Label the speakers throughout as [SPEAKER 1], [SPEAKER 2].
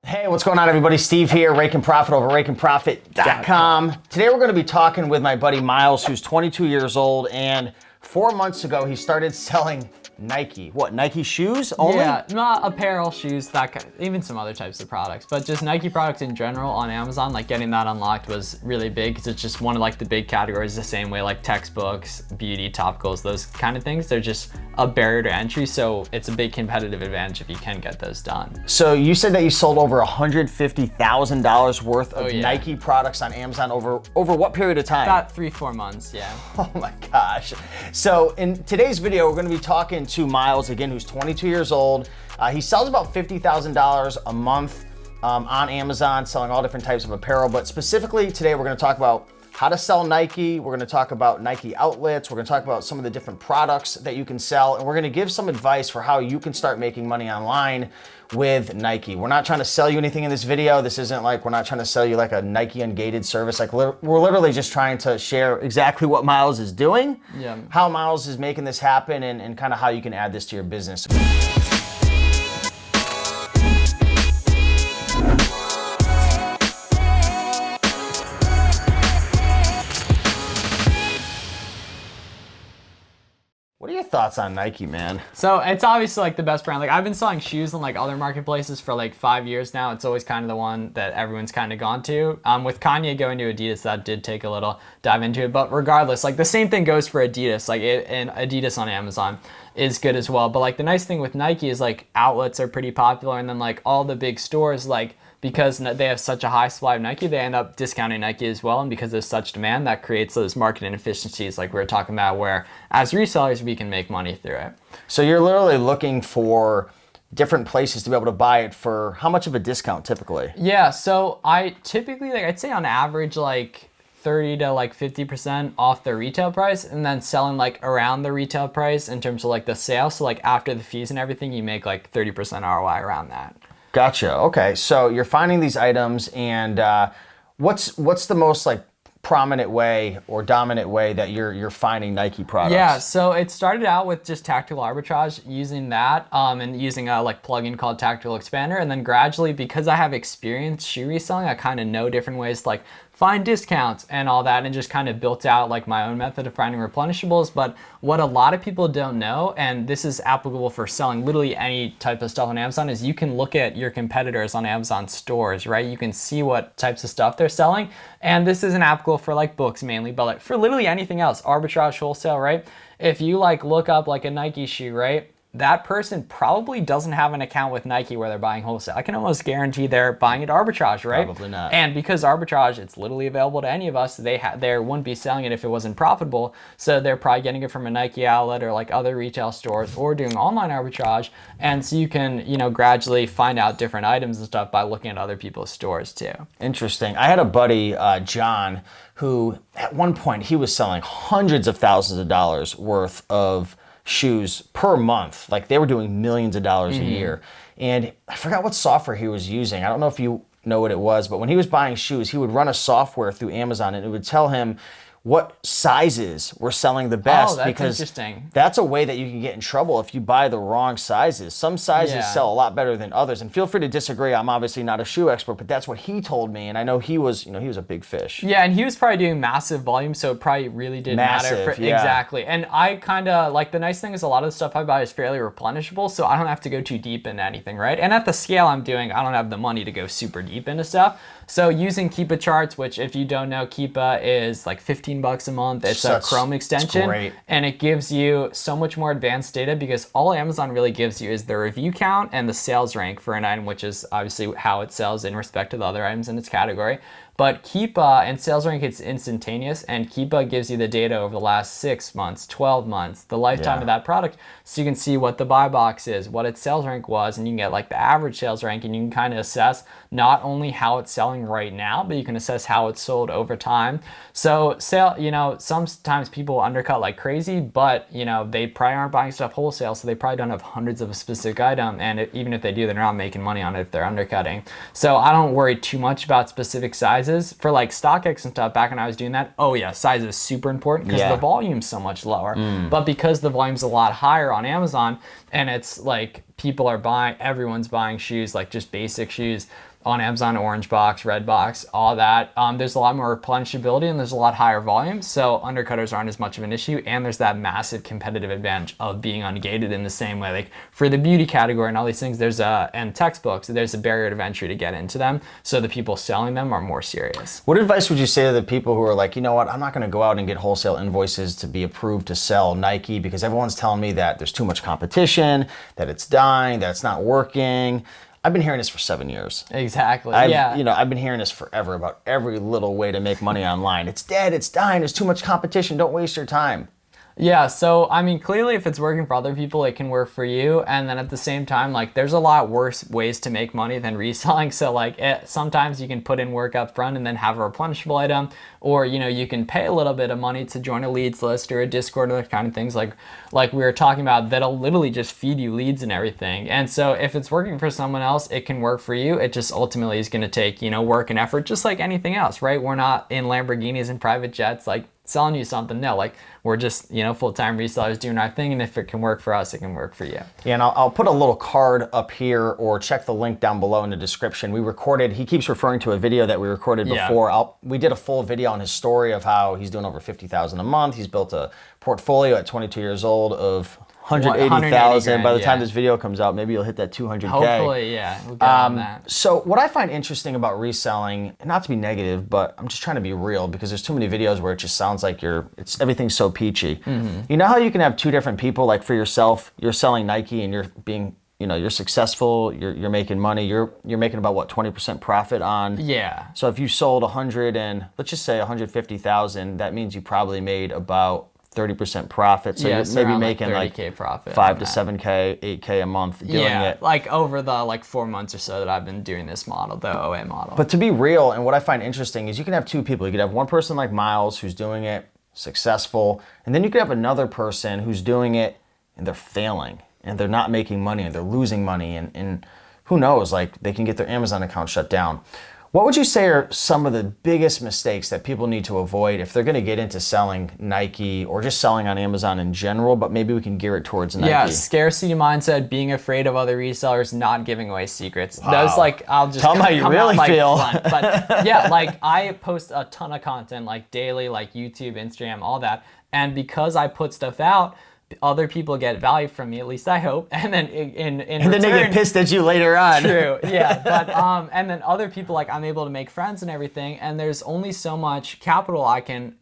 [SPEAKER 1] Hey, what's going on, everybody? Steve here, Rake and Profit over rakeandprofit.com. Today we're going to be talking with my buddy Miles, who's 22 years old, and 4 months ago he started selling Nike. What, Nike shoes only?
[SPEAKER 2] Yeah, not apparel, shoes, that kind of, even some other types of products, but just Nike products in general on Amazon. Like getting that unlocked was really big because it's just one of like the big categories, the same way like textbooks, beauty, topicals, those kind of things. They're just a barrier to entry, so it's a big competitive advantage if you can get those done.
[SPEAKER 1] So you said that you sold over $150,000 worth of Nike products on Amazon over what period of time?
[SPEAKER 2] About 3-4 months, yeah.
[SPEAKER 1] Oh my gosh. So in today's video, we're going to be talking to Miles, again, who's 22 years old. He sells about $50,000 a month on Amazon, selling all different types of apparel. But specifically today, we're going to talk about how to sell Nike. We're going to talk about Nike outlets. We're going to talk about some of the different products that you can sell. And we're going to give some advice for how you can start making money online with Nike. We're not trying to sell you anything in this video. This isn't like, we're not trying to sell you like a Nike ungated service. Like we're literally just trying to share exactly what Miles is doing, how Miles is making this happen, and kind of how you can add this to your business. What are your thoughts on Nike, man?
[SPEAKER 2] So it's obviously like the best brand. Like I've been selling shoes on like other marketplaces for like 5 years now. It's always kind of the one that everyone's kind of gone to. With Kanye going to Adidas, that did take a little dive into it. But regardless, like the same thing goes for Adidas. Like and Adidas on Amazon is good as well. But like the nice thing with Nike is like outlets are pretty popular, and then like all the big stores, like because they have such a high supply of Nike, they end up discounting Nike as well. And because there's such demand, that creates those market inefficiencies like we were talking about, where as resellers, we can make money through it.
[SPEAKER 1] So you're literally looking for different places to be able to buy it for how much of a discount typically?
[SPEAKER 2] Yeah, so I typically, like I'd say on average, like 30 to like 50% off the retail price, and then selling like around the retail price in terms of like the sale. So like after the fees and everything, you make like 30% ROI around that.
[SPEAKER 1] Gotcha. Okay, so you're finding these items, and what's the most like prominent way or dominant way that you're finding Nike products?
[SPEAKER 2] Yeah, so it started out with just tactical arbitrage, using that and using a like plugin called Tactical Expander, and then gradually, because I have experience shoe reselling, I kind of know different ways to like find discounts and all that, and just kind of built out like my own method of finding replenishables. But what a lot of people don't know, and this is applicable for selling literally any type of stuff on Amazon, is you can look at your competitors on Amazon stores, right? You can see what types of stuff they're selling. And this isn't applicable for like books mainly, but like for literally anything else, arbitrage, wholesale, right? If you like look up like a Nike shoe, right? That person probably doesn't have an account with Nike where they're buying wholesale. I can almost guarantee they're buying it arbitrage, right?
[SPEAKER 1] Probably not.
[SPEAKER 2] And because arbitrage, it's literally available to any of us, they wouldn't be selling it if it wasn't profitable. So they're probably getting it from a Nike outlet or like other retail stores, or doing online arbitrage. And so you can, gradually find out different items and stuff by looking at other people's stores too.
[SPEAKER 1] Interesting. I had a buddy, John, who at one point he was selling hundreds of thousands of dollars worth of shoes per month. Like they were doing millions of dollars a year. And I forgot what software he was using. I don't know if you know what it was, but when he was buying shoes, he would run a software through Amazon, and it would tell him what sizes were selling the best.
[SPEAKER 2] Oh, that's
[SPEAKER 1] because
[SPEAKER 2] interesting.
[SPEAKER 1] That's a way that you can get in trouble if you buy the wrong sizes. Some sizes sell a lot better than others, and feel free to disagree. I'm obviously not a shoe expert, but that's what he told me, and I know he was a big fish.
[SPEAKER 2] Yeah, and he was probably doing massive volume, so it probably really didn't matter. Exactly. And I kind of like, the nice thing is a lot of the stuff I buy is fairly replenishable, so I don't have to go too deep into anything, right? And at the scale I'm doing, I don't have the money to go super deep into stuff. So using Keepa charts, which if you don't know, Keepa is like $15 a month. It's a Chrome extension, and it gives you so much more advanced data, because all Amazon really gives you is the review count and the sales rank for an item, which is obviously how it sells in respect to the other items in its category. But Keepa and sales rank, it's instantaneous, and Keepa gives you the data over the last 6 months, 12 months, the lifetime of that product, so you can see what the buy box is, what its sales rank was, and you can get like the average sales rank, and you can kind of assess not only how it's selling right now, but you can assess how it's sold over time. So sometimes people undercut like crazy, but they probably aren't buying stuff wholesale, so they probably don't have hundreds of a specific item, and even if they do, they're not making money on it if they're undercutting. So I don't worry too much about specific sizes. For like StockX and stuff, back when I was doing that, size is super important because the volume's so much lower. But because the volume's a lot higher on Amazon, and it's like everyone's buying shoes, like just basic shoes, on Amazon, orange box, red box, all that. There's a lot more replenishability and there's a lot higher volume, so undercutters aren't as much of an issue, and there's that massive competitive advantage of being ungated in the same way. Like for the beauty category and all these things, and textbooks, there's a barrier of entry to get into them, so the people selling them are more serious.
[SPEAKER 1] What advice would you say to the people who are like, you know what, I'm not going to go out and get wholesale invoices to be approved to sell Nike because everyone's telling me that there's too much competition, that it's dying, that it's not working. I've been hearing this for 7 years.
[SPEAKER 2] Exactly.
[SPEAKER 1] I've been hearing this forever about every little way to make money online. It's dead, it's dying, there's too much competition, don't waste your time.
[SPEAKER 2] Yeah, so I mean, clearly if it's working for other people, it can work for you. And then at the same time, like there's a lot worse ways to make money than reselling. So like sometimes you can put in work up front and then have a replenishable item, or you can pay a little bit of money to join a leads list or a Discord or those kind of things like we were talking about, that'll literally just feed you leads and everything. And so if it's working for someone else, it can work for you. It just ultimately is going to take, work and effort, just like anything else, right? We're not in Lamborghinis and private jets, like selling you something. No, like we're just, full-time resellers doing our thing. And if it can work for us, it can work for you.
[SPEAKER 1] Yeah, and I'll put a little card up here or check the link down below in the description. He keeps referring to a video that we recorded before.
[SPEAKER 2] Yeah.
[SPEAKER 1] We did a full video on his story of how he's doing over $50,000 a month. He's built a portfolio at 22 years old of 180,000. By the time this video comes out, maybe you'll hit that 200K.
[SPEAKER 2] Hopefully, yeah. We'll get on that.
[SPEAKER 1] So what I find interesting about reselling, and not to be negative, but I'm just trying to be real because there's too many videos where it just sounds like everything's so peachy. Mm-hmm. You know how you can have two different people, like for yourself, you're selling Nike and you're being, you're successful, you're making money, you're making about what, 20% profit on.
[SPEAKER 2] Yeah.
[SPEAKER 1] So if you sold 100 and let's just say 150,000, that means you probably made about 30% profit. So you're maybe making like
[SPEAKER 2] 30K profit,
[SPEAKER 1] 5 to 7K, 8K a month doing it.
[SPEAKER 2] Like over the 4 months or so that I've been doing this model, the OA model.
[SPEAKER 1] But to be real, and what I find interesting is you can have two people. You could have one person like Miles who's doing it successful, and then you could have another person who's doing it and they're failing and they're not making money and they're losing money, and who knows, like they can get their Amazon account shut down. What would you say are some of the biggest mistakes that people need to avoid if they're going to get into selling Nike or just selling on Amazon in general, but maybe we can gear it towards Nike?
[SPEAKER 2] Yeah, scarcity mindset, being afraid of other resellers, not giving away secrets.
[SPEAKER 1] Wow.
[SPEAKER 2] Those I'll just
[SPEAKER 1] tell them how you really feel.
[SPEAKER 2] Blunt. But yeah, I post a ton of content daily, YouTube, Instagram, all that. And because I put stuff out, other people get value from me, at least I hope, and then in return,
[SPEAKER 1] then they get pissed at you later on.
[SPEAKER 2] True, yeah, but and then other people, I'm able to make friends and everything, and there's only so much capital I can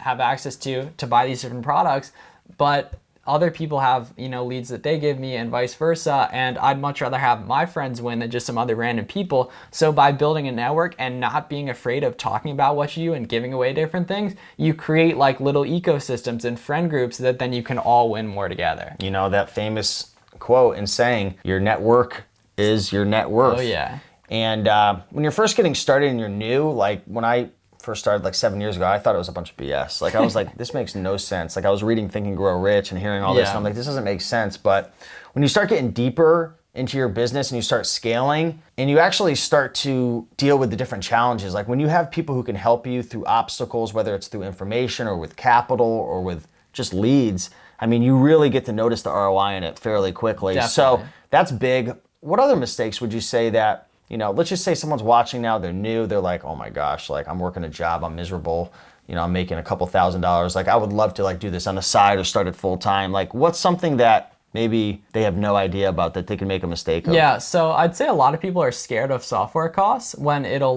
[SPEAKER 2] have access to buy these different products, but other people have, leads that they give me and vice versa, and I'd much rather have my friends win than just some other random people. So by building a network and not being afraid of talking about what you do and giving away different things, you create little ecosystems and friend groups that then you can all win more together.
[SPEAKER 1] That famous quote and saying, your network is your net worth.
[SPEAKER 2] Oh yeah.
[SPEAKER 1] And when you're first getting started and you're new, when I first started 7 years ago, I thought it was a bunch of BS. I was like, this makes no sense. I was reading Think and Grow Rich and hearing all this, and I'm like, this doesn't make sense. But when you start getting deeper into your business and you start scaling and you actually start to deal with the different challenges, when you have people who can help you through obstacles, whether it's through information or with capital or with just leads, you really get to notice the ROI in it fairly quickly.
[SPEAKER 2] Definitely.
[SPEAKER 1] So that's big. What other mistakes would you say that, let's just say someone's watching now, they're new, they're like, oh my gosh, I'm working a job, I'm miserable, I'm making a couple $1,000s. I would love to do this on the side or start it full time. What's something that maybe they have no idea about that they can make a mistake of?
[SPEAKER 2] Yeah, so I'd say a lot of people are scared of software costs when it'll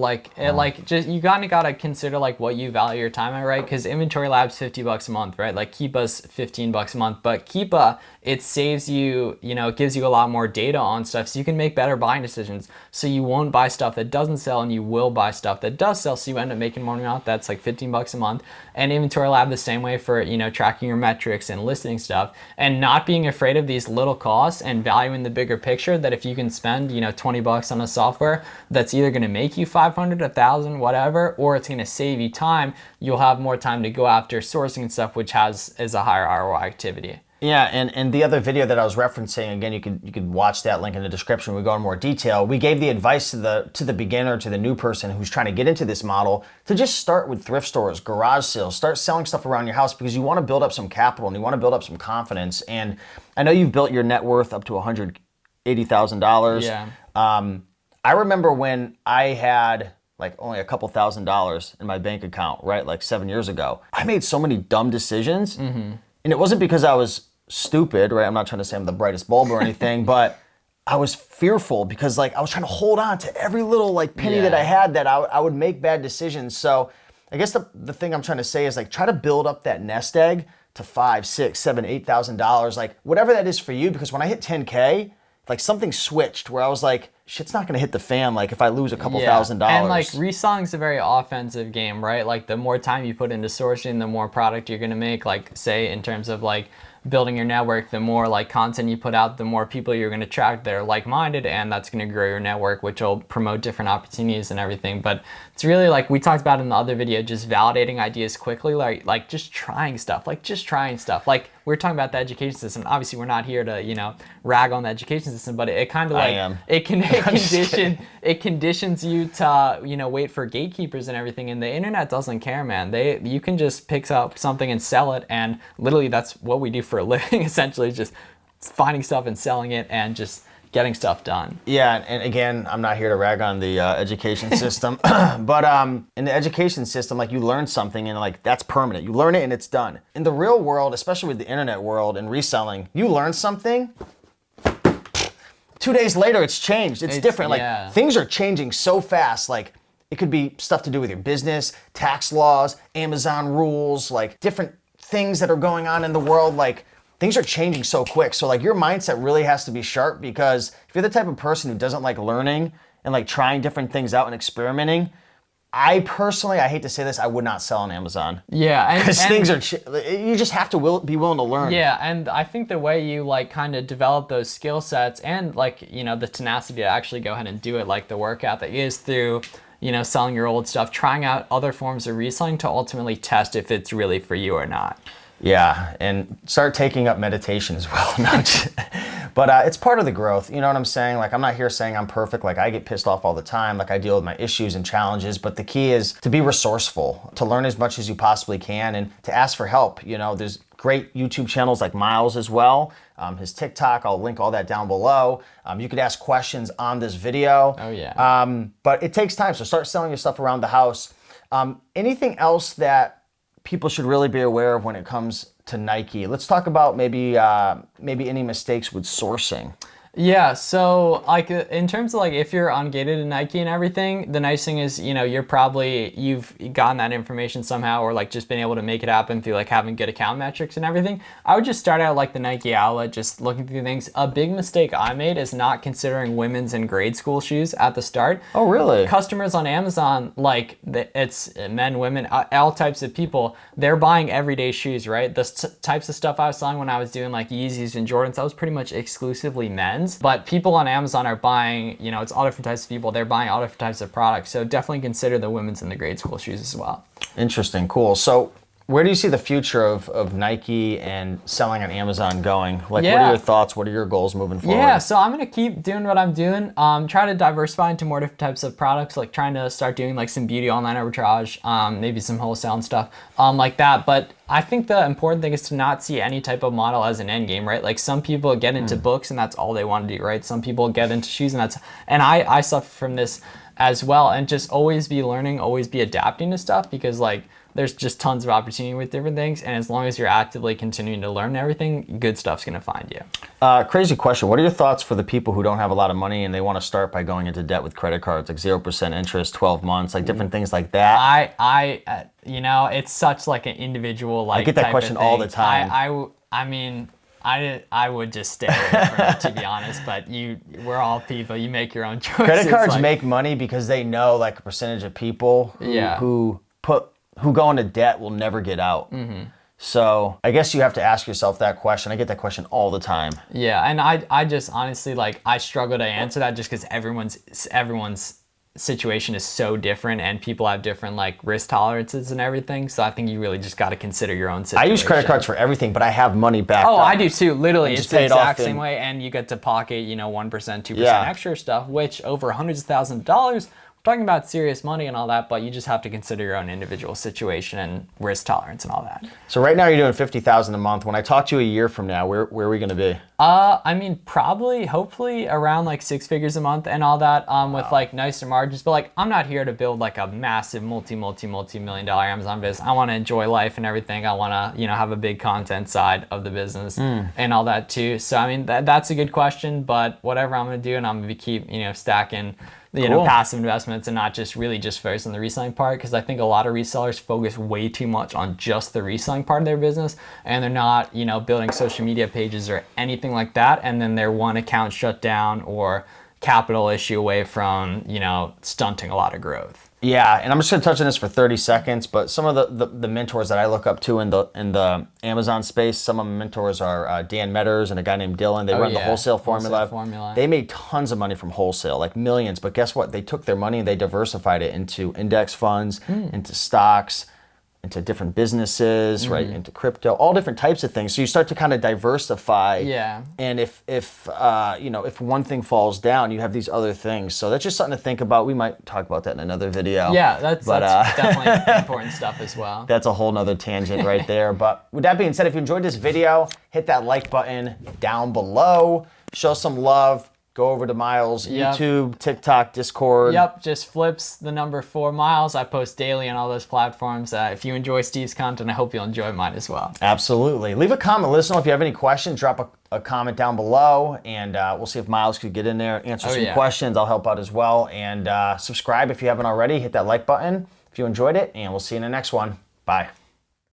[SPEAKER 2] just, you gotta consider what you value your time at, right? Because Inventory Lab's $50 a month, right? Keepa's $15 a month, but Keepa, it saves you, it gives you a lot more data on stuff, so you can make better buying decisions. So you won't buy stuff that doesn't sell, and you will buy stuff that does sell, so you end up making more money. That's $15 a month. And Inventory Lab the same way for, tracking your metrics and listing stuff, and not being afraid of these little costs and valuing the bigger picture, that if you can spend, $20 on a software that's either going to make you 500, 1,000, whatever, or it's going to save you time, you'll have more time to go after sourcing and stuff, which is a higher ROI activity.
[SPEAKER 1] Yeah, and the other video that I was referencing, again, you could watch that link in the description. We go in more detail. We gave the advice to the beginner, to the new person who's trying to get into this model, to just start with thrift stores, garage sales, start selling stuff around your house, because you want to build up some capital and you want to build up some confidence. And I know you've built your net worth up to $180,000.
[SPEAKER 2] Yeah.
[SPEAKER 1] I remember when I had like only a couple $1,000s in my bank account, right? Like 7 years ago. I made so many dumb decisions. And it wasn't because I was stupid, right? I'm not trying to say I'm the brightest bulb or anything, but I was fearful because like I was trying to hold on to every little like penny that I had that I would make bad decisions. So I guess the thing I'm trying to say is like try to build up that nest egg to $5, $6, $7, $8,000, like whatever that is for you. Because when I hit 10K, like something switched where I was like, shit's not gonna hit the fan like if I lose a couple $1,000.
[SPEAKER 2] And like reselling is a very offensive game, right? Like the more time you put into sourcing, the more product you're gonna make. Like say in terms of like building your network, the more like content you put out, the more people you're going to attract that are like-minded, and that's going to grow your network, which will promote different opportunities and everything. But it's really like we talked about in the other video, just validating ideas quickly, like just trying stuff, like we're talking about the education system. Obviously we're not here to, you know, rag on the education system, but it kind of like it conditions you to, you know, wait for gatekeepers and everything, and the internet doesn't care, man. You can just pick up something and sell it, and literally that's what we do for a living, essentially, just finding stuff and selling it and just getting stuff done.
[SPEAKER 1] Yeah, and again, I'm not here to rag on the education system, but in the education system, like you learn something and like that's permanent. You learn it and it's done. In the real world, especially with the internet world and reselling, you learn something, 2 days later it's changed. It's different. Like things are changing so fast. Like it could be stuff to do with your business, tax laws, Amazon rules, like different things that are going on in the world. Like things are changing so quick. So like your mindset really has to be sharp, because if you're the type of person who doesn't like learning and like trying different things out and experimenting, I personally, I hate to say this, I would not sell on Amazon.
[SPEAKER 2] Yeah.
[SPEAKER 1] Because things are, you just have to be willing to learn.
[SPEAKER 2] Yeah, and I think the way you like kind of develop those skill sets and like, you know, the tenacity to actually go ahead and do it, like the work ethic, is through, you know, selling your old stuff, trying out other forms of reselling to ultimately test if it's really for you or not.
[SPEAKER 1] Yeah, and start taking up meditation as well. But it's part of the growth. You know what I'm saying? Like, I'm not here saying I'm perfect. Like, I get pissed off all the time. Like, I deal with my issues and challenges. But the key is to be resourceful, to learn as much as you possibly can, and to ask for help. You know, there's great YouTube channels like Miles as well. His TikTok, I'll link all that down below. You could ask questions on this video.
[SPEAKER 2] Oh, yeah.
[SPEAKER 1] But it takes time. So start selling your stuff around the house. Anything else that people should really be aware of when it comes to Nike? Let's talk about maybe any mistakes with sourcing.
[SPEAKER 2] Yeah, so like in terms of like if you're ungated in Nike and everything, the nice thing is, you know, you've gotten that information somehow, or like just been able to make it happen through like having good account metrics and everything. I would just start out like the Nike outlet, just looking through things. A big mistake I made is not considering women's and grade school shoes at the start.
[SPEAKER 1] Oh, really?
[SPEAKER 2] Customers on Amazon, like it's men, women, all types of people, they're buying everyday shoes, right? The types of stuff I was selling when I was doing like Yeezys and Jordans, that was pretty much exclusively men's. But people on Amazon are buying, you know, it's all different types of people. They're buying all different types of products. So definitely consider the women's and the grade school shoes as well. Interesting,
[SPEAKER 1] cool. So where do you see the future of Nike and selling on Amazon going? Like, what are your thoughts? What are your goals moving forward?
[SPEAKER 2] Yeah, so I'm going to keep doing what I'm doing. Try to diversify into more different types of products, like trying to start doing like some beauty online arbitrage, maybe some wholesale and stuff like that. But I think the important thing is to not see any type of model as an end game, right? Like some people get into books and that's all they want to do, right? Some people get into shoes and I suffer from this as well. And just always be learning, always be adapting to stuff, because like there's just tons of opportunity with different things. And as long as you're actively continuing to learn everything, good stuff's going to find you.
[SPEAKER 1] Crazy question. What are your thoughts for the people who don't have a lot of money and they want to start by going into debt with credit cards, like 0% interest, 12 months, like different things like that?
[SPEAKER 2] You know, it's such like an individual, like,
[SPEAKER 1] I get that question all the time.
[SPEAKER 2] I mean, I would just stay away from it, to be honest, but we're all people. You make your own choices.
[SPEAKER 1] Credit cards make money because they know like a percentage of people who go into debt will never get out. So I guess you have to ask yourself that question. I get that question all the time.
[SPEAKER 2] Yeah, and I just honestly, like, I struggle to answer that just because everyone's situation is so different and people have different like risk tolerances and everything. So I think you really just got to consider your own situation.
[SPEAKER 1] I use credit cards for everything, but I have money back.
[SPEAKER 2] Oh, I do too. Literally, it's the exact same way, and you get to pocket, 1%, 2% extra stuff, which over hundreds of thousands of dollars talking about serious money and all that, but you just have to consider your own individual situation and risk tolerance and all that.
[SPEAKER 1] So right now you're doing 50,000 a month. When I talk to you a year from now, where are we going to be?
[SPEAKER 2] I mean, probably, hopefully around like 6 figures a month and all that, with like nicer margins. But like, I'm not here to build like a massive multi-million dollar Amazon business. I want to enjoy life and everything. I want to, have a big content side of the business and all that too. So, I mean, that's a good question, but whatever I'm going to do, and I'm going to keep, stacking passive investments and not just focus on the reselling part, because I think a lot of resellers focus way too much on just the reselling part of their business, and they're not, building social media pages or anything like that, and then their one account shut down or capital issue away from, stunting a lot of growth.
[SPEAKER 1] Yeah, and I'm just going to touch on this for 30 seconds, but some of the mentors that I look up to in the Amazon space, some of my mentors are Dan Metters and a guy named Dylan. They run the wholesale formula. They made tons of money from wholesale, like millions, but guess what? They took their money and they diversified it into index funds, into stocks, into different businesses, right, into crypto, all different types of things. So you start to kind of diversify.
[SPEAKER 2] Yeah.
[SPEAKER 1] And if one thing falls down, you have these other things. So that's just something to think about. We might talk about that in another video.
[SPEAKER 2] Yeah, that's definitely important stuff as well.
[SPEAKER 1] That's a whole nother tangent right there. But with that being said, if you enjoyed this video, hit that like button down below. Show some love. Go over to Miles' YouTube, TikTok, Discord.
[SPEAKER 2] Yep, just flips the number 4 Miles. I post daily on all those platforms. If you enjoy Steve's content, I hope you'll enjoy mine as well.
[SPEAKER 1] Absolutely. Leave a comment. Let us know if you have any questions. Drop a comment down below, and we'll see if Miles could get in there, answer some questions. I'll help out as well. And subscribe if you haven't already. Hit that like button if you enjoyed it, and we'll see you in the next one. Bye.